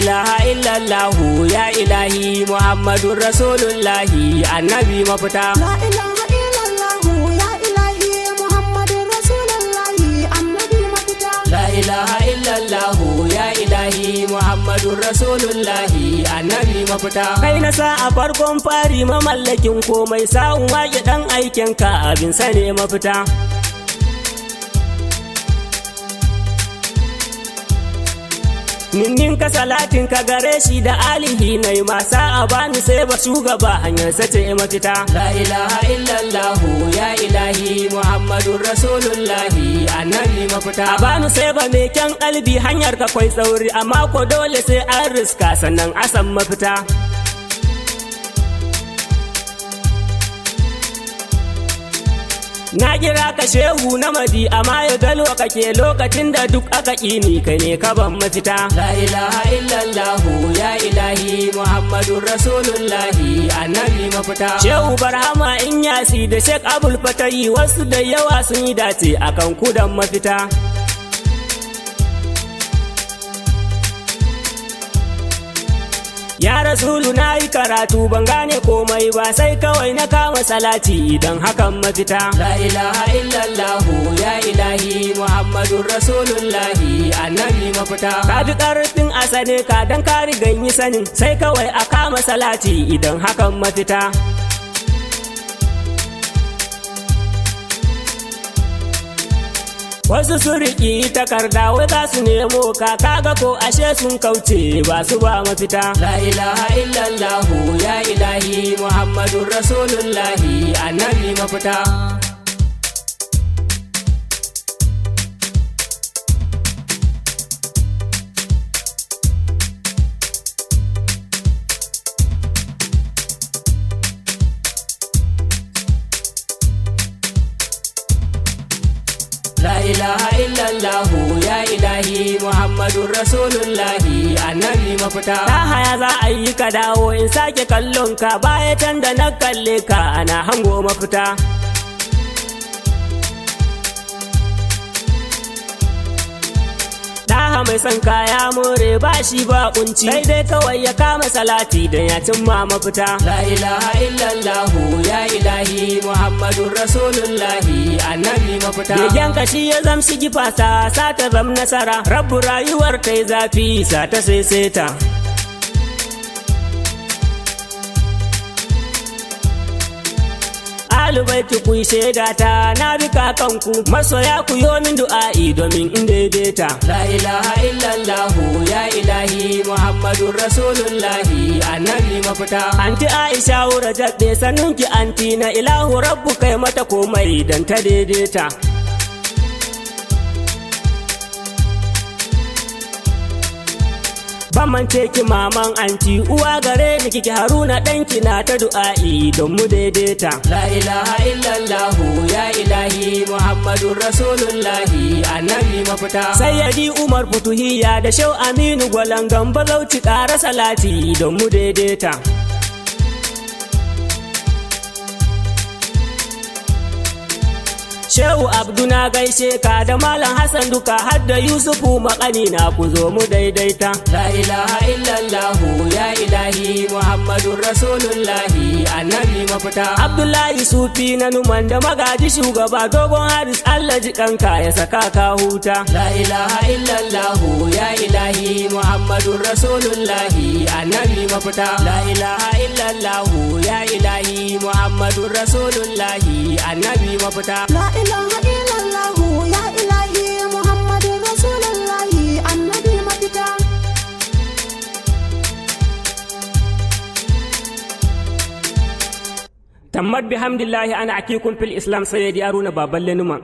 ilaha illallahu ya ilahi Muhammadun Rasulullahi annabi mafita. La ilaha illallahu ya ilahi Muhammadun Rasulullahi annabi mafita. La ilaha illallahu ya ilahi Muhammadun Rasulullahi annabi mafita. Kai na sa a farkon fari mamallakin komai sa'un waƙe ɗan aikinka abin sane mafita. Ninnin ka salatin ka gare shi da alihi nai masa a bani sai ba shugaba hanyar sace mafita. La ilaha illallahu ya ilahi Muhammadun Rasulullahi annabi mafita. A bani sai ba mai kyan kalbi hanyar ka kwai tsauri amma ko dole sai an riska sannan a san mafita. Na kira ka shehu na madi amma ya galo kake lokacin da duk aka ƙini kai ne ka ban mafita. La ilaha illallahu ya ilahi Muhammadun Rasulullahi annabi mafita. Shehu Barhama in yasi da Sheikh Abul Fatahi wasu da yawa sun yi dace akan kudan mafita. Ya Rasulu na yi karatu ban gane komai ba sai kawai na kama salati idan hakan mafita. La ilaha illallahu ya ilahi Muhammadun Rasulullahi annabi mafita. Ka fi ƙarfin asane ka dan ka rigan yi sanin sai kawai a kama salati idan hakan mafita. Wasu sun riƙi takarda wai za su nemo ka kaga ko ashe sun kauce ba su ba mafita. La ilaha illallahu ya ilahi Muhammadun Rasulullahi annabi mafita. La ilaha illallahu ya ilahi Muhammadun Rasulullahi annabi mafita. Ta haya za a yi ka dawo in sake kallon ka baya can da na kalle ka ana hango mafita. Daha mai son kaya more ba shi ba kunci sai dai kawai ya kama salati da ya cimma mafita. La ilaha illallahu ya ilahi Muhammadun Rasulullahi annabi mafita. Begen ka shi ya zamshi gifasa sa ta zam nasara rabbu rayuwar kai zafi sa ta saisaita. Alubaiti ku shaida ta na bi kakanku masoya ku yo min du'a'i domin in daidaita. La ilaha illallahu ya ilahi Muhammadun Rasulullahi annabi mafita. Anti Aisha wura jabbe sannunki anti na ilahu rabbu kai mata komai dan ta daidaita. Bamance ki maman anti uwa gare ni kike Haruna danki na ta du'a'i don mu daidaita. La ilaha illallahu ya ilahi Muhammadun Rasulullahi annabi mafita. Sayyidi Umar Futuhiya da Shehu Aminu Gwalangan bazauci ƙara salati don mu daidaita. Shehu Abdu na gaishe ka da Malam Hassan duka har da Yusufu makani na ku zo mu daidaita. La ilaha illallahu ya ilahi Muhammadun Rasulullahi annabi mafita. Abdullahi Sufi na Numan da magaji shugaba dogon Haris Allah ji kanka ya saka ka huta. La ilaha illallahu ya ilahi Muhammadun Rasulullahi annabi mafita. La ilaha illallahu ya ilahi Muhammadun Rasulullahi annabi mafita. La ilaha illallahu ya ilahi Muhammadun Rasulullahi annabi mafita. Tammad bihamdillahi ana akikun fil Islam sayyidi Haruna Baballe Numan.